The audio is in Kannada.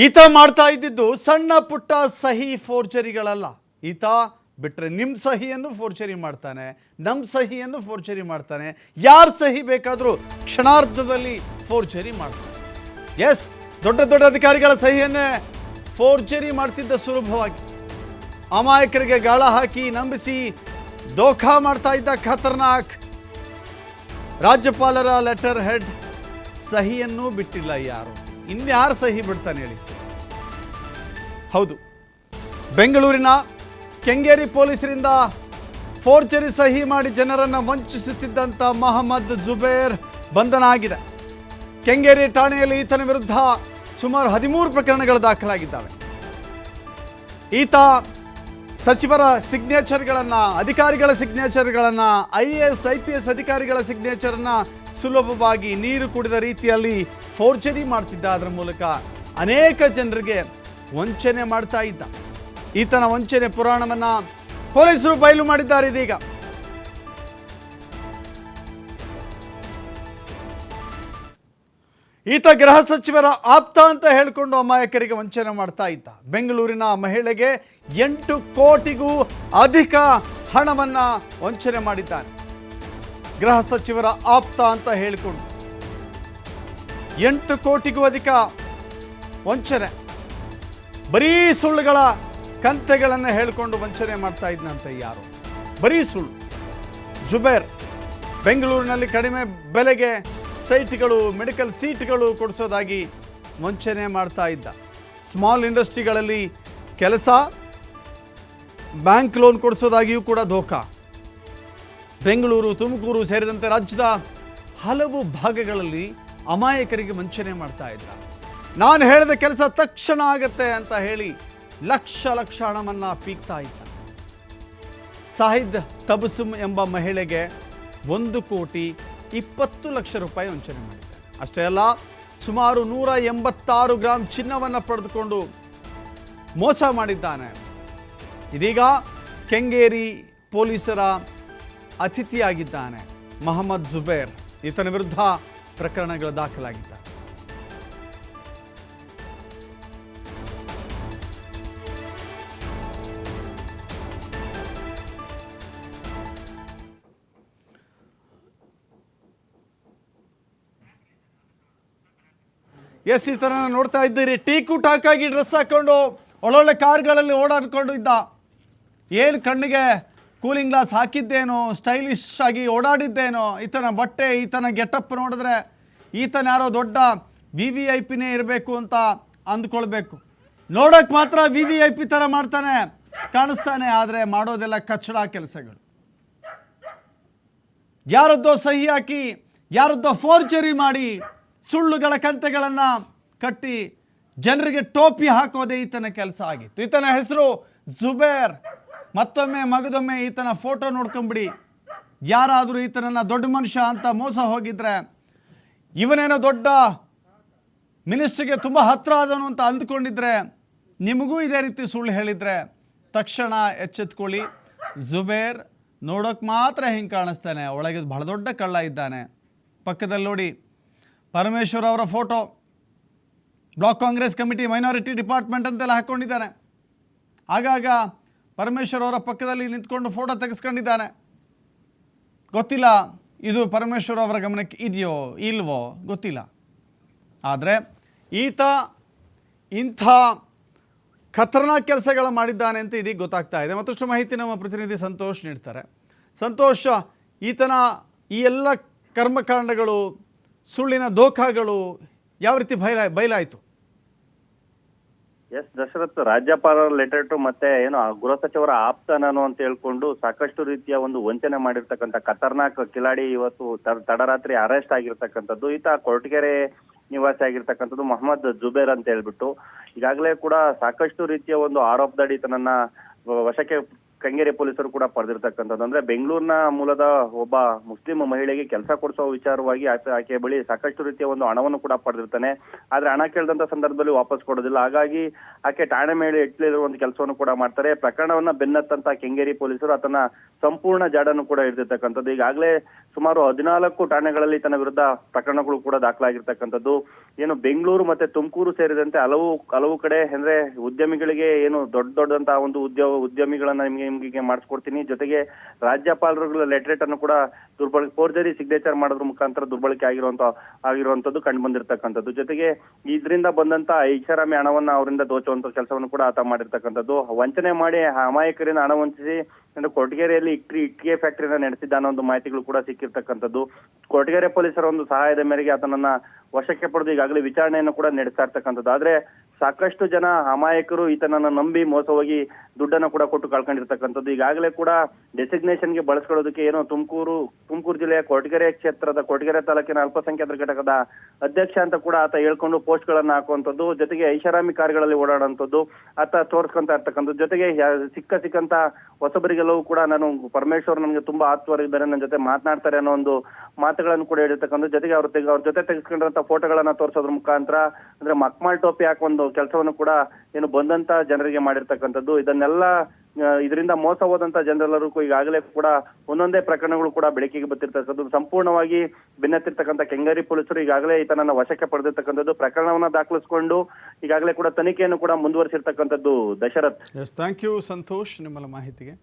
ಈತ ಮಾಡ್ತಾ ಇದ್ದಿದ್ದು ಸಣ್ಣ ಪುಟ್ಟ ಸಹಿ ಫೋರ್ಜರಿಗಳಲ್ಲ. ಈತ ಬಿಟ್ಟರೆ ನಿಮ್ಮ ಸಹಿಯನ್ನು ಫೋರ್ಜರಿ ಮಾಡ್ತಾನೆ, ನಮ್ಮ ಸಹಿಯನ್ನು ಫೋರ್ಜರಿ ಮಾಡ್ತಾನೆ, ಯಾರ ಸಹಿ ಬೇಕಾದರೂ ಕ್ಷಣಾರ್ಧದಲ್ಲಿ ಫೋರ್ಜರಿ ಮಾಡ್ತಾನೆ. ಎಸ್, ದೊಡ್ಡ ದೊಡ್ಡ ಅಧಿಕಾರಿಗಳ ಸಹಿಯನ್ನೇ ಫೋರ್ಜರಿ ಮಾಡ್ತಿದ್ದ ಸುಲಭವಾಗಿ. ಅಮಾಯಕರಿಗೆ ಗಾಳ ಹಾಕಿ ನಂಬಿಸಿ ದೋಖಾ ಮಾಡ್ತಾ ಇದ್ದ ಖತರ್ನಾಕ್ ರಾಜ್ಯಪಾಲರ ಲೆಟರ್ ಹೆಡ್ ಸಹಿಯನ್ನು ಬಿಟ್ಟಿಲ್ಲ ಯಾರು. ಇನ್ಯಾರು ಸಹಿ ಬಿಡ್ತಾನೆ ಹೇಳಿ? ಹೌದು, ಬೆಂಗಳೂರಿನ ಕೆಂಗೇರಿ ಪೊಲೀಸರಿಂದ ಫೋರ್ಜರಿ ಸಹಿ ಮಾಡಿ ಜನರನ್ನು ವಂಚಿಸುತ್ತಿದ್ದಂಥ ಮೊಹಮ್ಮದ್ ಜುಬೇರ್ ಬಂಧನ ಆಗಿದೆ. ಕೆಂಗೇರಿ ಠಾಣೆಯಲ್ಲಿ ಈತನ ವಿರುದ್ಧ ಸುಮಾರು 13 ಪ್ರಕರಣಗಳು ದಾಖಲಾಗಿದ್ದಾವೆ. ಈತ ಸಚಿವರ ಸಿಗ್ನೇಚರ್ಗಳನ್ನು, ಅಧಿಕಾರಿಗಳ ಸಿಗ್ನೇಚರ್ಗಳನ್ನು, IAS IPS ಅಧಿಕಾರಿಗಳ ಸಿಗ್ನೇಚರನ್ನು ಸುಲಭವಾಗಿ ನೀರು ಕುಡಿದ ರೀತಿಯಲ್ಲಿ ಫೋರ್ಜರಿ ಮಾಡ್ತಿದ್ದ. ಅದರ ಮೂಲಕ ಅನೇಕ ಜನರಿಗೆ ವಂಚನೆ ಮಾಡ್ತಾ ಇದ್ದ. ಈತನ ವಂಚನೆ ಪುರಾಣವನ್ನು ಪೊಲೀಸರು ಬಯಲು ಮಾಡಿದ್ದಾರೆ. ಇದೀಗ ಈತ ಗೃಹ ಸಚಿವರ ಆಪ್ತ ಅಂತ ಹೇಳಿಕೊಂಡು ಅಮಾಯಕರಿಗೆ ವಂಚನೆ ಮಾಡ್ತಾ ಇದ್ದ. ಬೆಂಗಳೂರಿನ ಮಹಿಳೆಗೆ 8 ಕೋಟಿಗೂ ಅಧಿಕ ಹಣವನ್ನು ವಂಚನೆ ಮಾಡಿದ್ದಾನೆ. ಗೃಹ ಸಚಿವರ ಆಪ್ತ ಅಂತ ಹೇಳಿಕೊಂಡು 8 ಕೋಟಿಗೂ ಅಧಿಕ ವಂಚನೆ, ಬರೀ ಸುಳ್ಳುಗಳ ಕಂತೆಗಳನ್ನು ಹೇಳಿಕೊಂಡು ವಂಚನೆ ಮಾಡ್ತಾ ಇದ್ದಂತೆ. ಯಾರು? ಬರೀ ಸುಳ್ಳು. ಜುಬೇರ್ ಬೆಂಗಳೂರಿನಲ್ಲಿ ಕಡಿಮೆ ಬೆಲೆಗೆ ಸೈಟ್ಗಳು, ಮೆಡಿಕಲ್ ಸೀಟ್ಗಳು ಕೊಡಿಸೋದಾಗಿ ವಂಚನೆ ಮಾಡ್ತಾ ಇದ್ದ. ಸ್ಮಾಲ್ ಇಂಡಸ್ಟ್ರಿಗಳಲ್ಲಿ ಕೆಲಸ, ಬ್ಯಾಂಕ್ ಲೋನ್ ಕೊಡಿಸೋದಾಗಿಯೂ ಕೂಡ ಧೋಖಾ. ಬೆಂಗಳೂರು, ತುಮಕೂರು ಸೇರಿದಂತೆ ರಾಜ್ಯದ ಹಲವು ಭಾಗಗಳಲ್ಲಿ ಅಮಾಯಕರಿಗೆ ವಂಚನೆ ಮಾಡ್ತಾ ಇದ್ದ. ನಾನು ಹೇಳಿದ ಕೆಲಸ ತಕ್ಷಣ ಆಗತ್ತೆ ಅಂತ ಹೇಳಿ ಲಕ್ಷ ಲಕ್ಷ ಹಣವನ್ನು ಪೀಕ್ತಾ ಇದ್ದ. ಸಾಹಿದ್ ತಬಸುಮ್ ಎಂಬ ಮಹಿಳೆಗೆ 1,20,00,000 ರೂಪಾಯಿ ವಂಚನೆ ಮಾಡಿದ್ದಾರೆ. ಅಷ್ಟೇ ಅಲ್ಲ, ಸುಮಾರು 186 ಗ್ರಾಂ ಚಿನ್ನವನ್ನು ಪಡೆದುಕೊಂಡು ಮೋಸ ಮಾಡಿದ್ದಾನೆ. ಇದೀಗ ಕೆಂಗೇರಿ ಪೊಲೀಸರ ಅತಿಥಿಯಾಗಿದ್ದಾನೆ ಮೊಹಮ್ಮದ್ ಜುಬೇರ್. ಈತನ ವಿರುದ್ಧ ಪ್ರಕರಣಗಳು ದಾಖಲಾಗಿದ್ದಾವೆ. ಎಸ್, ಈ ಥರ ನೋಡ್ತಾ ಇದ್ದೀರಿ. ಟೀಕು ಟಾಕಾಗಿ ಡ್ರೆಸ್ ಹಾಕ್ಕೊಂಡು ಒಳ್ಳೊಳ್ಳೆ ಕಾರ್ಗಳಲ್ಲಿ ಓಡಾಡ್ಕೊಂಡು ಇದ್ದ. ಏನು ಕಣ್ಣಿಗೆ ಕೂಲಿಂಗ್ ಗ್ಲಾಸ್ ಹಾಕಿದ್ದೇನೋ, ಸ್ಟೈಲಿಶ್ ಆಗಿ ಓಡಾಡಿದ್ದೇನೋ. ಈತನ ಬಟ್ಟೆ, ಈತನ ಗೆಟಪ್ ನೋಡಿದ್ರೆ ಈತನ ಯಾರೋ ದೊಡ್ಡ VVIPನೇ ಇರಬೇಕು ಅಂತ ಅಂದ್ಕೊಳ್ಬೇಕು. ನೋಡೋಕ್ಕೆ ಮಾತ್ರ VVIP ಥರ ಮಾಡ್ತಾನೆ, ಕಾಣಿಸ್ತಾನೆ, ಆದರೆ ಮಾಡೋದೆಲ್ಲ ಕಚ್ಚಡ ಕೆಲಸಗಳು. ಯಾರದ್ದೋ ಸಹಿ ಹಾಕಿ, ಯಾರದ್ದೋ ಫೋರ್ಜರಿ ಮಾಡಿ, ಸುಳ್ಳುಗಳ ಕಂತೆಗಳನ್ನು ಕಟ್ಟಿ ಜನರಿಗೆ ಟೋಪಿ ಹಾಕೋದೇ ಈತನ ಕೆಲಸ ಆಗಿತ್ತು. ಈತನ ಹೆಸರು ಜುಬೇರ್. ಮತ್ತೊಮ್ಮೆ ಮಗದೊಮ್ಮೆ ಈತನ ಫೋಟೋ ನೋಡ್ಕೊಂಬಿಡಿ. ಯಾರಾದರೂ ಈತನನ್ನು ದೊಡ್ಡ ಮನುಷ್ಯ ಅಂತ ಮೋಸ ಹೋಗಿದ್ರೆ, ಇವನೇನೋ ದೊಡ್ಡ ಮಿನಿಸ್ಟ್ರಿಗೆ ತುಂಬ ಹತ್ರ ಆದನು ಅಂತ ಅಂದ್ಕೊಂಡಿದ್ರೆ, ನಿಮಗೂ ಇದೇ ರೀತಿ ಸುಳ್ಳು ಹೇಳಿದರೆ ತಕ್ಷಣ ಎಚ್ಚೆತ್ಕೊಳ್ಳಿ. ಜುಬೇರ್ ನೋಡೋಕೆ ಮಾತ್ರ ಹಿಂಗೆ ಕಾಣಿಸ್ತಾನೆ, ಒಳಗೆ ಬಹಳ ದೊಡ್ಡ ಕಳ್ಳ ಇದ್ದಾನೆ. ಪಕ್ಕದಲ್ಲಿ ನೋಡಿ ಪರಮೇಶ್ವರ್ ಅವರ photo, block Congress committee minority department ಅಂತೆಲ್ಲ ಹಾಕ್ಕೊಂಡಿದ್ದಾನೆ. ಆಗಾಗ ಪರಮೇಶ್ವರ್ ಅವರ ಪಕ್ಕದಲ್ಲಿ ನಿಂತ್ಕೊಂಡು ಫೋಟೋ ತೆಗೆಸ್ಕೊಂಡಿದ್ದಾನೆ. ಗೊತ್ತಿಲ್ಲ ಇದು ಪರಮೇಶ್ವರ್ ಅವರ ಗಮನಕ್ಕೆ ಇದೆಯೋ ಇಲ್ವೋ ಗೊತ್ತಿಲ್ಲ. ಆದರೆ ಈತ ಇಂಥ ಖತರ್ನಾಕ್ ಕೆಲಸಗಳು ಮಾಡಿದ್ದಾನೆ ಅಂತ ಇದೀಗ ಗೊತ್ತಾಗ್ತಾ ಇದೆ. ಮತ್ತಷ್ಟು ಮಾಹಿತಿ ನಮ್ಮ ಪ್ರತಿನಿಧಿ ಸಂತೋಷ್ ನೀಡ್ತಾರೆ. ಸಂತೋಷ್, ಈತನ ಈ ಎಲ್ಲ ಕರ್ಮಕಾಂಡಗಳು, ಸುಳ್ಳಿನ ಧೋಖಾಗಳು ಯಾವ ರೀತಿ ಬಯಲಾಯಿತು? ಎಸ್ ದಶರಥ್, ರಾಜ್ಯಪಾಲರ ಲೆಟರ್ ಟು ಮತ್ತೆ ಏನು ಗೃಹ ಸಚಿವರ ಆಪ್ತ ನಾನು ಅಂತ ಹೇಳ್ಕೊಂಡು ಸಾಕಷ್ಟು ರೀತಿಯ ಒಂದು ವಂಚನೆ ಮಾಡಿರ್ತಕ್ಕಂಥ ಖತರ್ನಾಕ್ ಕಿಲಾಡಿ ಇವತ್ತು ತಡರಾತ್ರಿ ಅರೆಸ್ಟ್ ಆಗಿರ್ತಕ್ಕಂಥದ್ದು. ಈತ ಕೊರಟಗೆರೆ ನಿವಾಸಿ ಆಗಿರ್ತಕ್ಕಂಥದ್ದು ಮೊಹಮ್ಮದ್ ಜುಬೇರ್ ಅಂತ ಹೇಳ್ಬಿಟ್ಟು ಈಗಾಗಲೇ ಕೂಡ ಸಾಕಷ್ಟು ರೀತಿಯ ಒಂದು ಆರೋಪದಡಿ ಈತನನ್ನ ವಶಕ್ಕೆ ಕೆಂಗೇರಿ ಪೊಲೀಸರು ಕೂಡ ಪಡೆದಿರ್ತಕ್ಕಂಥದ್ದು. ಅಂದ್ರೆ ಬೆಂಗಳೂರಿನ ಮೂಲದ ಒಬ್ಬ ಮುಸ್ಲಿಂ ಮಹಿಳೆಗೆ ಕೆಲಸ ಕೊಡಿಸೋ ವಿಚಾರವಾಗಿ ಆಕೆಯ ಬಳಿ ಸಾಕಷ್ಟು ರೀತಿಯ ಒಂದು ಹಣವನ್ನು ಕೂಡ ಪಡೆದಿರ್ತಾನೆ. ಆದ್ರೆ ಹಣ ಕೇಳಿದಂತ ಸಂದರ್ಭದಲ್ಲಿ ವಾಪಸ್ ಕೊಡೋದಿಲ್ಲ. ಹಾಗಾಗಿ ಆಕೆ ಠಾಣೆ ಮೇಲೆ ಇಟ್ಲಿರುವ ಒಂದು ಕೆಲಸವನ್ನು ಕೂಡ ಮಾಡ್ತಾರೆ. ಪ್ರಕರಣವನ್ನ ಬೆನ್ನತ್ತಂತ ಕೆಂಗೇರಿ ಪೊಲೀಸರು ಆತನ ಸಂಪೂರ್ಣ ಜಾಡನ್ನು ಕೂಡ ಹಿಡಿದಿರ್ತಕ್ಕಂಥದ್ದು. ಈಗಾಗಲೇ ಸುಮಾರು 14 ಠಾಣೆಗಳಲ್ಲಿ ತನ್ನ ವಿರುದ್ಧ ಪ್ರಕರಣಗಳು ಕೂಡ ದಾಖಲಾಗಿರ್ತಕ್ಕಂಥದ್ದು. ಏನು ಬೆಂಗಳೂರು ಮತ್ತೆ ತುಮಕೂರು ಸೇರಿದಂತೆ ಹಲವು ಕಡೆ ಅಂದ್ರೆ ಉದ್ಯಮಿಗಳಿಗೆ ಏನು ದೊಡ್ಡದಂತಹ ಒಂದು ಉದ್ಯಮಿಗಳನ್ನ ನಿಮ್ಗೆ ಮಾಡಿಸ್ಕೊಡ್ತೀನಿ, ಜೊತೆಗೆ ರಾಜ್ಯಪಾಲರುಗಳ ಲೆಟರೇಟ್ ಅನ್ನು ಕೂಡ ಫೋರ್ಜರಿ ಸಿಗ್ನೇಚರ್ ಮಾಡೋದ್ರ ಮುಖಾಂತರ ದುರ್ಬಳಕೆ ಆಗಿರುವಂತದ್ದು ಕಂಡು ಬಂದಿರತಕ್ಕಂಥದ್ದು. ಜೊತೆಗೆ ಇದರಿಂದ ಬಂದಂತ ಐಷಾರಾಮಿ ಹಣವನ್ನ ಅವರಿಂದ ದೋಚುವಂತ ಕೆಲಸವನ್ನು ಕೂಡ ಆತ ಮಾಡಿರ್ತಕ್ಕಂಥದ್ದು. ವಂಚನೆ ಮಾಡಿ ಅಮಾಯಕರಿಂದ ಹಣ ವಂಚಿಸಿ ಕೊರಟಗೆರೆಯಲ್ಲಿ ಇಟ್ಟಿಗೆ ಫ್ಯಾಕ್ಟರಿನ ನಡೆಸಿದ್ದ ಅನ್ನೋ ಒಂದು ಮಾಹಿತಿಗಳು ಕೂಡ ಸಿಕ್ಕಿರ್ತಕ್ಕಂಥದ್ದು. ಕೊರಟಗೆರೆ ಪೊಲೀಸರ ಒಂದು ಸಹಾಯದ ಮೇರೆಗೆ ಆತನನ್ನ ವಶಕ್ಕೆ ಪಡೆದು ಈಗಾಗಲೇ ವಿಚಾರಣೆಯನ್ನು ಕೂಡ ನಡೆಸ್ತಾ ಇರ್ತಕ್ಕಂಥದ್ದು. ಆದ್ರೆ ಸಾಕಷ್ಟು ಜನ ಅಮಾಯಕರು ಈತನನ್ನ ನಂಬಿ ಮೋಸ ಹೋಗಿ ದುಡ್ಡನ್ನು ಕೂಡ ಕೊಟ್ಟು ಕಳ್ಕೊಂಡಿರ್ತಕ್ಕಂಥದ್ದು. ಈಗಾಗಲೇ ಕೂಡ ಡೆಸಿಗ್ನೇಷನ್ಗೆ ಬಳಸ್ಕೊಳ್ಳೋದಕ್ಕೆ ಏನೋ ತುಮಕೂರು ಜಿಲ್ಲೆಯ ಕೊರಟಗೆರೆ ಕ್ಷೇತ್ರದ ಕೊರಟಗೆರೆ ತಾಲೂಕಿನ ಅಲ್ಪಸಂಖ್ಯಾತರ ಘಟಕದ ಅಧ್ಯಕ್ಷ ಅಂತ ಕೂಡ ಆತ ಹೇಳ್ಕೊಂಡು ಪೋಸ್ಟ್ ಗಳನ್ನ ಹಾಕುವಂಥದ್ದು, ಜೊತೆಗೆ ಐಷಾರಾಮಿ ಕಾರುಗಳಲ್ಲಿ ಓಡಾಡುವಂಥದ್ದು ಆತ ತೋರಿಸ್ಕೊಂತ ಇರ್ತಕ್ಕಂಥದ್ದು. ಜೊತೆಗೆ ಸಿಕ್ಕಂತ ಹೊಸಬರಿಗೆಲ್ಲವೂ ಕೂಡ ನಾನು ಪರಮೇಶ್ವರ್ ನನಗೆ ತುಂಬಾ ಆತ್ಮೀಯರಿದ್ದಾರೆ, ನನ್ನ ಜೊತೆ ಮಾತನಾಡ್ತಾರೆ ಅನ್ನೋ ಒಂದು ಮಾತುಗಳನ್ನು ಕೂಡ ಹೇಳಿರ್ತಕ್ಕಂಥ. ಜೊತೆಗೆ ಅವ್ರ ಜೊತೆ ತೆಗೆಸ್ಕೊಂಡಿರಂತ ಫೋಟೋಗಳನ್ನ ತೋರಿಸೋದ್ರ ಮುಖಾಂತರ ಅಂದ್ರೆ ಮಕ್ಮಾಲ್ ಟೋಪಿ ಹಾಕೊಂದು ಕೆಲಸವನ್ನು ಕೂಡ ಏನು ಬಂದಂತ ಜನರಿಗೆ ಮಾಡಿರ್ತಕ್ಕಂಥದ್ದು. ಇದರಿಂದ ಮೋಸ ಹೋದಂತ ಜನರೆಲ್ಲರೂ ಈಗಾಗಲೇ ಕೂಡ ಒಂದೊಂದೇ ಪ್ರಕರಣಗಳು ಕೂಡ ಬೆಳಕಿಗೆ ಬರ್ತಿರ್ತಕ್ಕಂಥದ್ದು. ಸಂಪೂರ್ಣವಾಗಿ ಬೆನ್ನತ್ತಿರ್ತಕ್ಕಂಥ ಕೆಂಗೇರಿ ಪೊಲೀಸರು ಈಗಾಗಲೇ ಈತನನ್ನ ವಶಕ್ಕೆ ಪಡೆದಿರ್ತಕ್ಕಂಥದ್ದು. ಪ್ರಕರಣವನ್ನ ದಾಖಲಿಸಿಕೊಂಡು ಈಗಾಗಲೇ ಕೂಡ ತನಿಖೆಯನ್ನು ಕೂಡ ಮುಂದುವರಿಸಿರ್ತಕ್ಕಂಥದ್ದು. Dasharath. Yes, thank you Santosh ನಿಮ್ಮಲ್ಲ ಮಾಹಿತಿಗೆ.